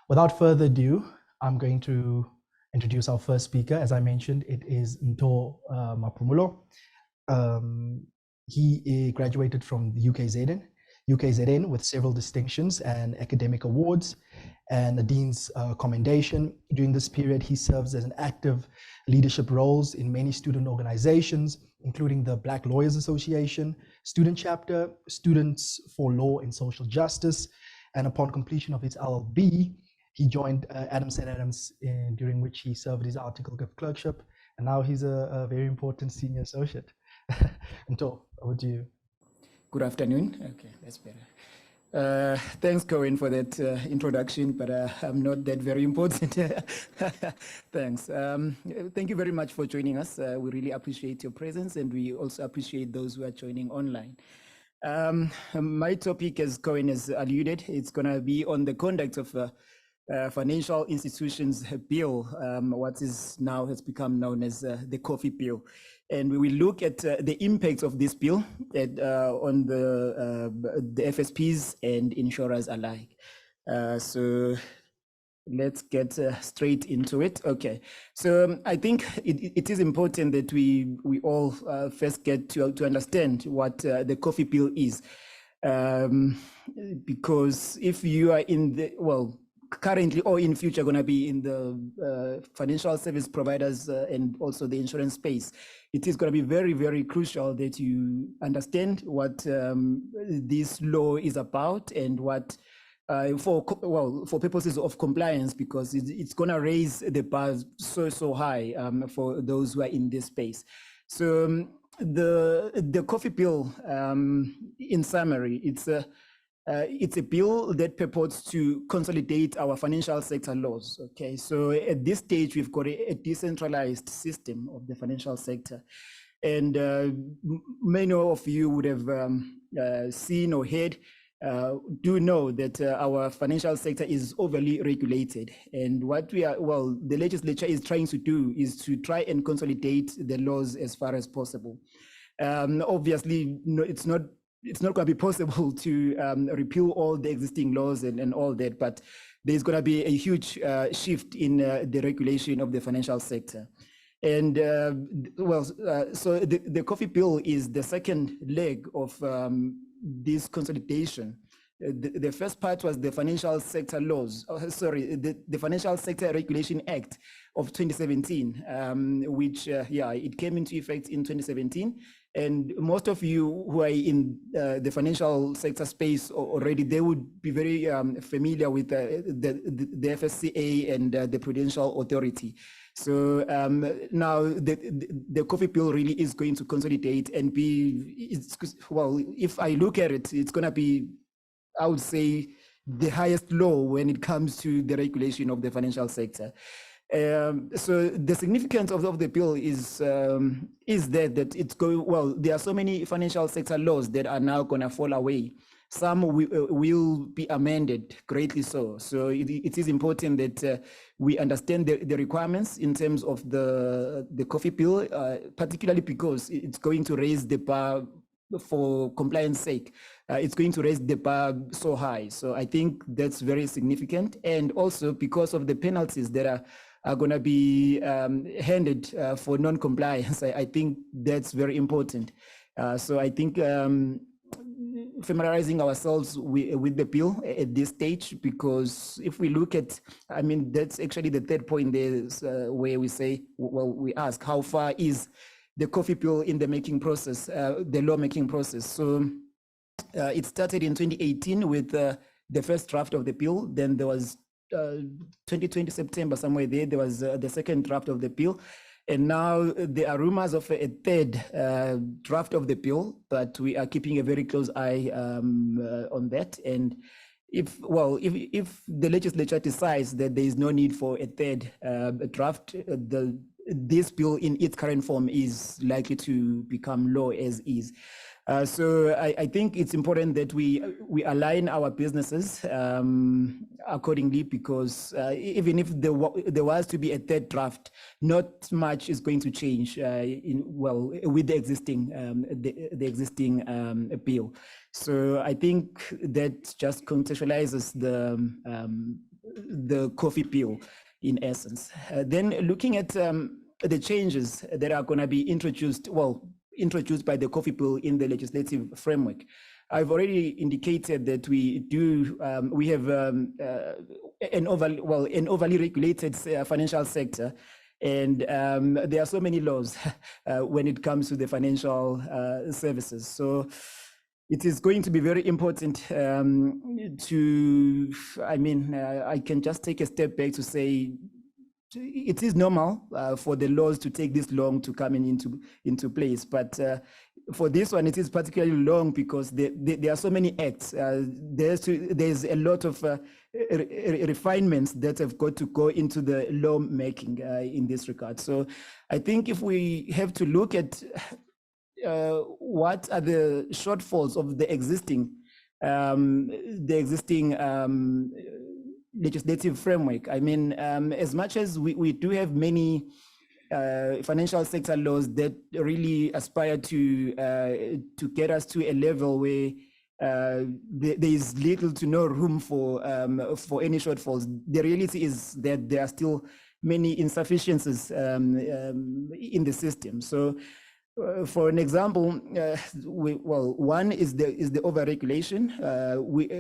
Without further ado, I'm going to introduce our first speaker. As I mentioned, it is Mtho Maphumulo. He graduated from the UKZN with several distinctions and academic awards and a Dean's commendation. During this period, he serves as an active leadership roles in many student organizations, including the Black Lawyers Association, Student Chapter, Students for Law and Social Justice, and upon completion of his LLB, he joined Adams and Adams, during which he served his articles of clerkship, and now he's a very important senior associate. Mtho, over to you. Good afternoon. Okay, that's better. Thanks, Cohen, for that introduction, but I'm not that very important. Thanks. Thank you very much for joining us. We really appreciate your presence, and we also appreciate those who are joining online. My topic, as Cohen has alluded, it's going to be on the conduct of financial institutions bill, what is now has become known as the coffee bill. And we will look at the impact of this bill on the FSPs and insurers alike. So let's get straight into it. Okay, so I think it is important that we all first get to understand what the coffee bill is, because if you are in the, well, currently or in future going to be in the financial service providers and also the insurance space, it is going to be very, very crucial that you understand what this law is about and what for purposes of compliance, because it's going to raise the bar so high for those who are in this space. So the coffee bill, in summary, it's a bill that purports to consolidate our financial sector laws. Okay, so at this stage, we've got a decentralized system of the financial sector. And many of you would have seen or heard, do know that our financial sector is overly regulated. And what the legislature is trying to do is to try and consolidate the laws as far as possible. Obviously, it's not going to be possible to repeal all the existing laws and all that, but there's going to be a huge shift in the regulation of the financial sector. And so the coffee bill is the second leg of this consolidation. The first part was the Financial Sector Laws, the Financial Sector Regulation Act of 2017, which, it came into effect in 2017. And most of you who are in the financial sector space already, they would be very familiar with the FSCA and the Prudential Authority. So now the coffee bill really is going to consolidate and if I look at it, it's going to be, I would say, the highest law when it comes to the regulation of the financial sector. So the significance of the bill is that it's going, well, there are so many financial sector laws that are now going to fall away. Some will be amended, greatly so. So it is important that we understand the requirements in terms of the coffee bill, particularly because it's going to raise the bar for compliance sake. It's going to raise the bar so high. So I think that's very significant. And also because of the penalties that are going to be handed for non-compliance, I think that's very important. So I think familiarizing ourselves with the bill at this stage, because if we look at, I mean, that's actually the third point there, where we say, well, we ask how far is the coffee bill in the making process, the lawmaking process. So it started in 2018 with the first draft of the bill. Then there was 2020 September, somewhere there was the second draft of the bill. And now there are rumors of a third draft of the bill, but we are keeping a very close eye on that. And if the legislature decides that there is no need for a third draft, this bill in its current form is likely to become law as is. So I think it's important that we align our businesses accordingly, because even if there was to be a third draft, not much is going to change with the existing bill. So I think that just contextualizes the coffee bill, in essence. Then looking at the changes that are going to be introduced by the coffee bill in the legislative framework. I've already indicated that we have an overly regulated financial sector, and there are so many laws when it comes to the financial services. So it is going to be very important I can just take a step back to say it is normal for the laws to take this long to come into place, but for this one, it is particularly long because there are so many acts. There's a lot of refinements that have got to go into the law making in this regard. So I think if we have to look at what are the shortfalls of the existing legislative framework. I mean, as much as we do have many financial sector laws that really aspire to get us to a level where there is little to no room for any shortfalls. The reality is that there are still many insufficiencies in the system. So, for an example, one is the overregulation,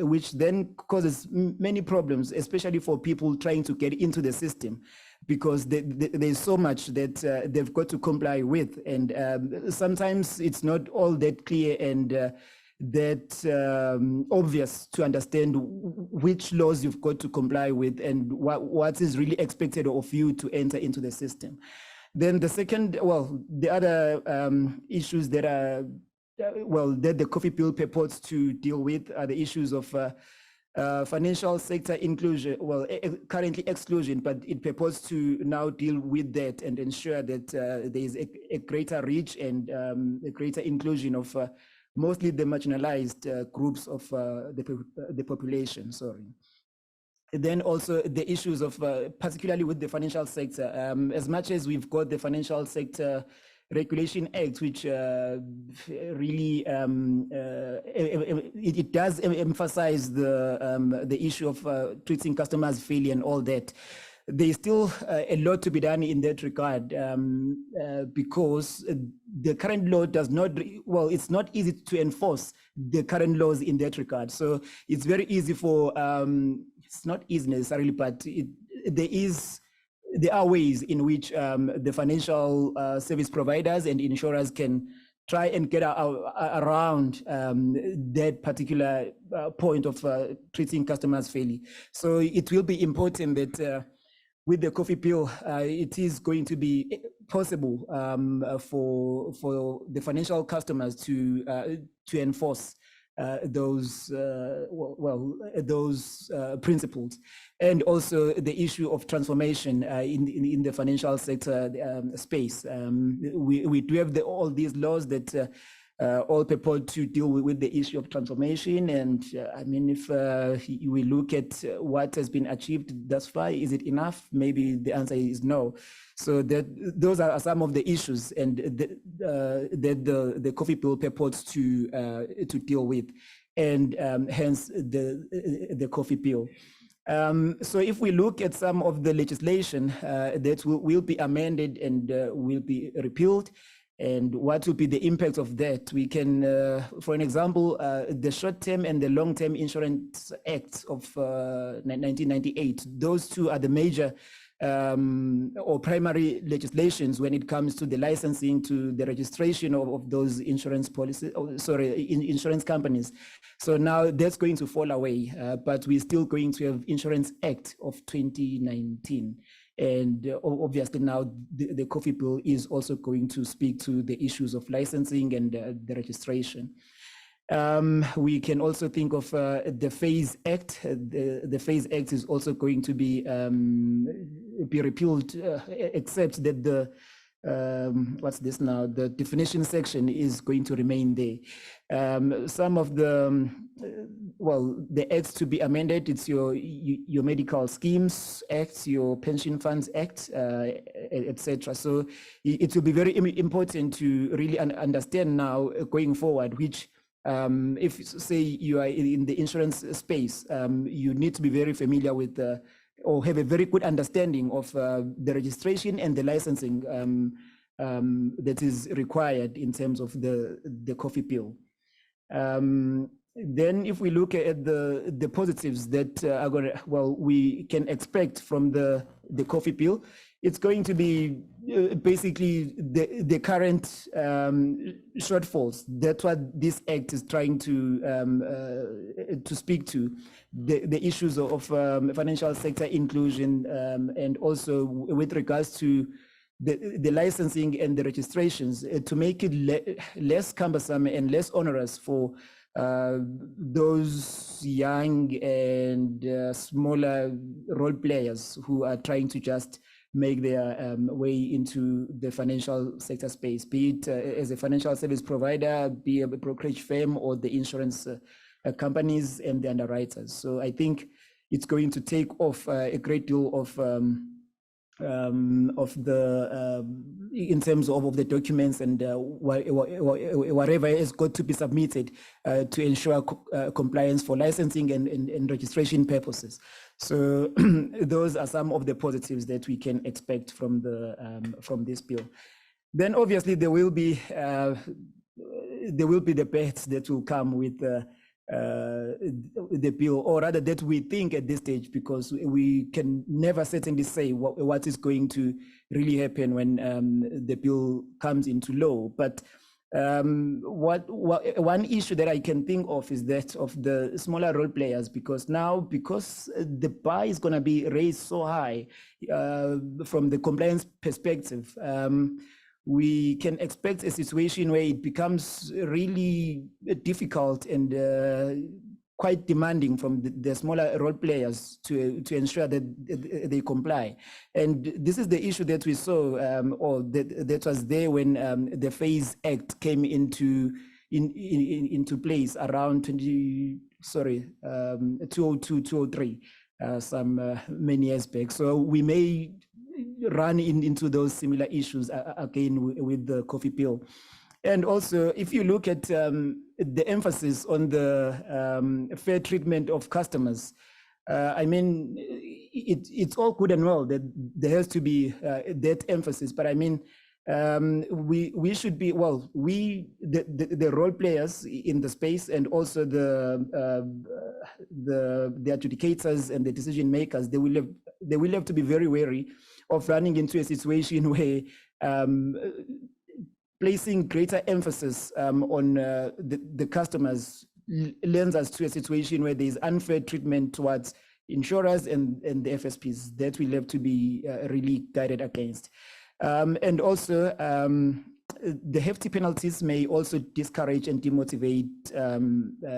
which then causes many problems, especially for people trying to get into the system, because there's so much that they've got to comply with, and sometimes it's not all that clear and that obvious to understand which laws you've got to comply with and what is really expected of you to enter into the system. Then the second, the other issues that are, that the coffee bill purports to deal with are the issues of financial sector inclusion, currently exclusion, but it purports to now deal with that and ensure that there is a greater reach and a greater inclusion of mostly the marginalized groups of the population, Then also the issues of, particularly with the financial sector, as much as we've got the Financial Sector Regulation Act, which really, it does emphasize the issue of treating customers fairly and all that. There's still a lot to be done in that regard because the current law does not, it's not easy to enforce the current laws in that regard. So it's very easy for, it's not easy necessarily, but there are ways in which the financial service providers and insurers can try and get around that particular point of treating customers fairly. So it will be important that with the coffee bill, it is going to be possible for the financial customers to enforce those principles, and also the issue of transformation in the financial sector space. We do have all these laws that all purport to deal with the issue of transformation, and I mean, if we look at what has been achieved thus far, is it enough? Maybe the answer is no. So those are some of the issues, and that the coffee bill purports to deal with, and hence the coffee bill. So if we look at some of the legislation that will be amended and will be repealed, and what will be the impact of that, we can, for an example, the Short-Term and the Long-Term Insurance Act of 1998, those two are the major or primary legislations when it comes to the licensing, to the registration of those insurance policies, insurance companies. So now that's going to fall away, but we're still going to have Insurance Act of 2019. And obviously now the coffee bill is also going to speak to the issues of licensing and the registration. We can also think of the Phase Act. The Phase Act is also going to be repealed, except that the what's this now? The definition section is going to remain there. Some of the the acts to be amended, it's your medical schemes act, your pension funds act, etc. So it will be very important to really understand now going forward, which if say you are in the insurance space, you need to be very familiar with or have a very good understanding of the registration and the licensing that is required in terms of the coffee pill. Then if we look at the positives that are going to, well, we can expect from the coffee pill, it's going to be basically the current shortfalls. That's what this act is trying to speak to, the issues of financial sector inclusion, and also with regards to the licensing and the registrations, to make it less cumbersome and less onerous for those young and smaller role players who are trying to just make their way into the financial sector space, be it as a financial service provider, be a brokerage firm, or the insurance companies and the underwriters. So I think it's going to take off a great deal of the in terms of the documents and whatever has got to be submitted to ensure compliance for licensing and registration purposes. So those are some of the positives that we can expect from this bill. Then obviously there will be debates that will come with the bill, or rather that we think at this stage, because we can never certainly say what is going to really happen when the bill comes into law. But one issue that I can think of is that of the smaller role players, because the bar is going to be raised so high from the compliance perspective, we can expect a situation where it becomes really difficult and quite demanding from the smaller role players to ensure that they comply. And this is the issue that we saw, or that was there when the Phase Act came into place around 2002, 2003, many years back. So we may run into those similar issues again with the coffee pill. And also, if you look at the emphasis on the fair treatment of customers, I mean, it's all good and well that there has to be that emphasis, but I mean, we should be, well, the role players in the space, and also the adjudicators and the decision makers, they will have to be very wary of running into a situation where placing greater emphasis on the customers lends us to a situation where there is unfair treatment towards insurers and the FSPs that will have to be really guided against. And also, the hefty penalties may also discourage and demotivate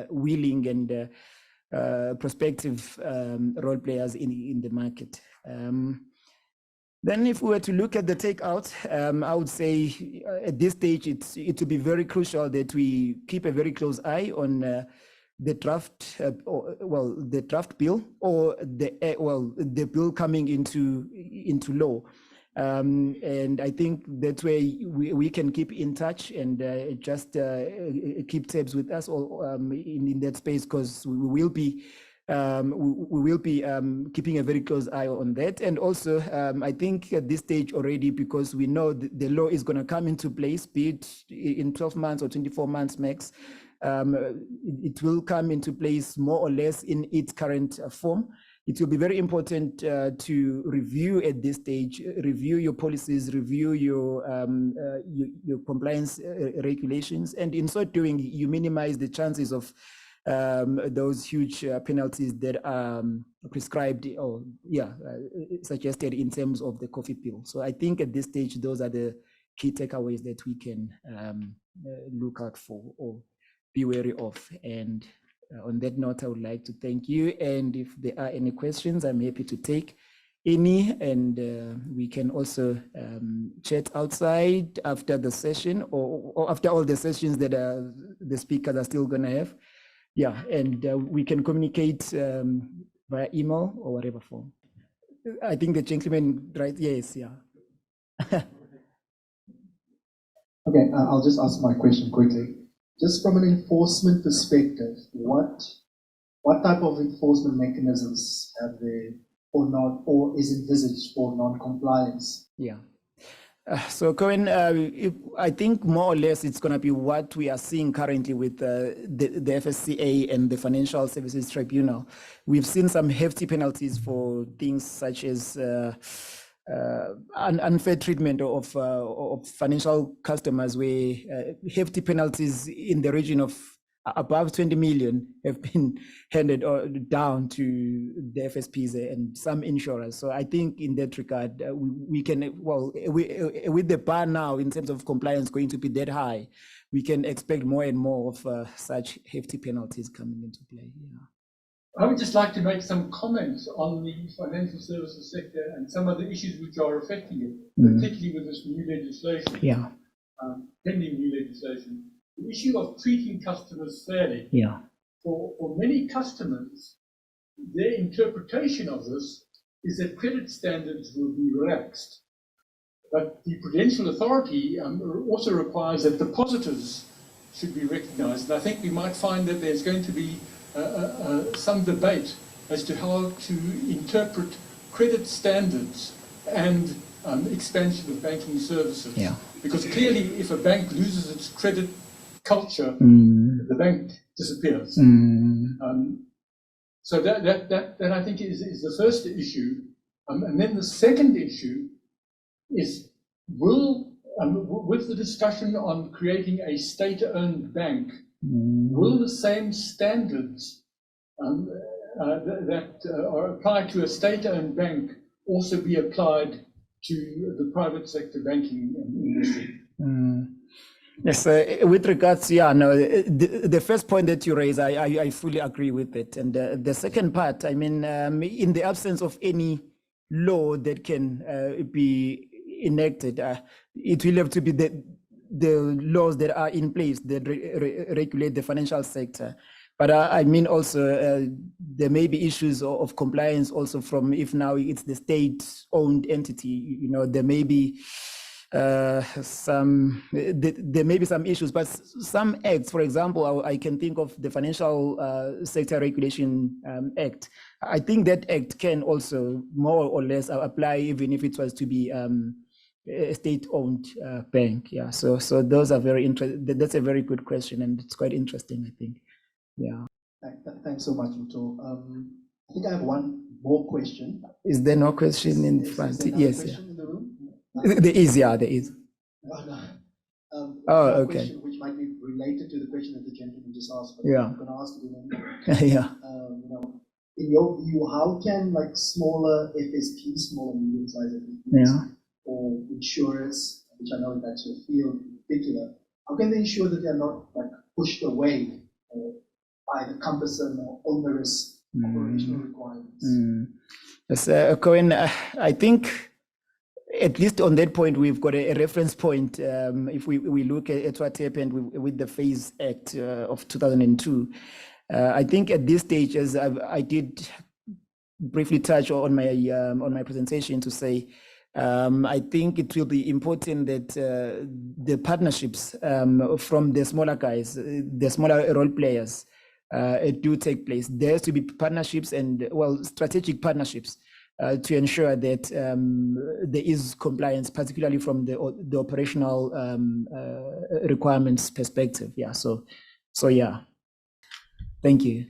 willing and prospective role players in the market. Then if we were to look at the takeout, I would say at this stage, it would be very crucial that we keep a very close eye on the draft, the draft bill, or the bill coming into law. And I think that way we can keep in touch and just keep tabs with us all in that space, because we will be keeping a very close eye on that. And also, I think at this stage already, because we know the law is going to come into place, be it in 12 months or 24 months max, it will come into place more or less in its current form. It will be very important to review at this stage, review your policies, review your compliance regulations, and in so doing, you minimize the chances of those huge penalties that are prescribed or suggested in terms of the coffee pill. So I think at this stage, those are the key takeaways that we can look out for or be wary of. And on that note, I would like to thank you. And if there are any questions, I'm happy to take any, and we can also chat outside after the session, or after all the sessions that the speakers are still going to have. Yeah, and we can communicate via email or whatever form. I think the gentleman, right? Yes, yeah. Okay, I'll just ask my question quickly. Just from an enforcement perspective, what type of enforcement mechanisms have the or not, or is envisaged for non-compliance? Yeah. So Cohen, I think more or less it's going to be what we are seeing currently with the FSCA and the Financial Services Tribunal. We've seen some hefty penalties for things such as unfair treatment of financial customers, where hefty penalties in the region of above 20 million have been handed down to the FSPs and some insurers. So I think in that regard, we can, well, with the bar now in terms of compliance going to be that high, we can expect more and more of such hefty penalties coming into play. Yeah. I would just like to make some comments on the financial services sector and some of the issues which are affecting it, particularly with this new legislation, pending new legislation. The issue of treating customers fairly. Yeah. For many customers, their interpretation of this is that credit standards will be relaxed. But the Prudential Authority also requires that depositors should be recognised. And I think we might find that there's going to be some debate as to how to interpret credit standards and expansion of banking services. Yeah. Because clearly, if a bank loses its credit culture, the bank disappears. So that I think is the first issue. And then the second issue is, with the discussion on creating a state-owned bank, will the same standards that are applied to a state-owned bank also be applied to the private sector banking industry? Yes, with regards, the first point that you raise, I fully agree with it. And the second part, I mean, in the absence of any law that can be enacted, it will have to be the laws that are in place that regulate the financial sector. But I mean also there may be issues of compliance also from, if now it's the state-owned entity, you know, there may be some issues, but some acts, for example, I can think of the Financial Sector Regulation Act. I think that act can also more or less apply even if it was to be a state-owned bank. Yeah, so those are very interesting. That's a very good question, and it's quite interesting, I think. Yeah. Thanks so much, Mtho. I think I have one more question. Is there no question in front? Yes. Question in the room? There is, there is. Okay. Question which might be related to the question that the gentleman just asked, but Yeah. I'm going to ask it in Yeah. you know, in your view, how can like smaller FSPs, small and medium-sized FSPs, or insurers, which I know that's your field in particular, how can they ensure that they're not like pushed away by the cumbersome or onerous operational requirements? Yes, Cohen, I think at least on that point, we've got a reference point. If we look at what happened with the Phase Act of 2002, I think at this stage, as I did briefly touch on my presentation to say, I think it will be important that the partnerships from the smaller guys, the smaller role players, do take place. There has to be partnerships and, well, strategic partnerships to ensure that there is compliance, particularly from the operational requirements perspective. Yeah. So yeah. Thank you.